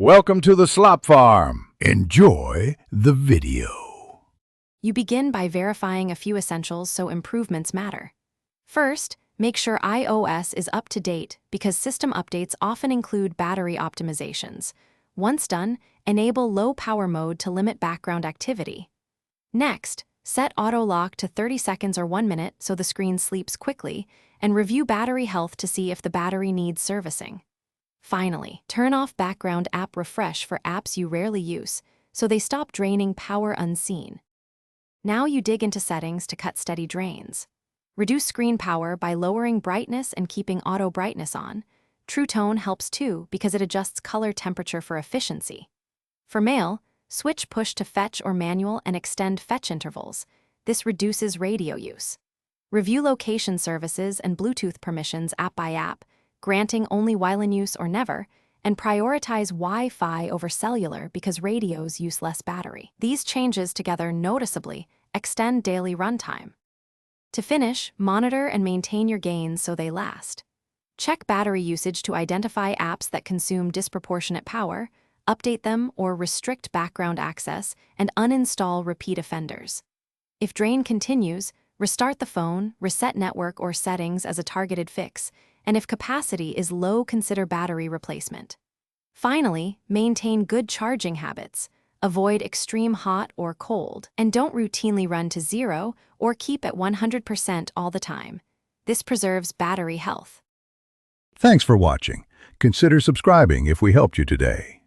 Welcome to the Slop Farm. Enjoy the video. You begin by verifying a few essentials so improvements matter. First, make sure iOS is up to date because system updates often include battery optimizations. Once done, enable low power mode to limit background activity. Next, set auto lock to 30 seconds or 1 minute so the screen sleeps quickly, and review battery health to see if the battery needs servicing. Finally, turn off background app refresh for apps you rarely use, so they stop draining power unseen. Now you dig into settings to cut steady drains. Reduce screen power by lowering brightness and keeping auto brightness on. True Tone helps too because it adjusts color temperature for efficiency. For mail, switch push to fetch or manual and extend fetch intervals. This reduces radio use. Review location services and Bluetooth permissions app by app, granting only while in use or never, and prioritize Wi-Fi over cellular because radios use less battery. These changes together noticeably extend daily runtime. To finish, monitor and maintain your gains so they last. Check battery usage to identify apps that consume disproportionate power, update them or restrict background access, and uninstall repeat offenders. If drain continues, restart the phone, reset network or settings as a targeted fix, and if capacity is low, consider battery replacement. Finally, maintain good charging habits. Avoid extreme hot or cold, and don't routinely run to 0 or keep at 100% all the time. This preserves battery health. Thanks for watching. Consider subscribing if we helped you today.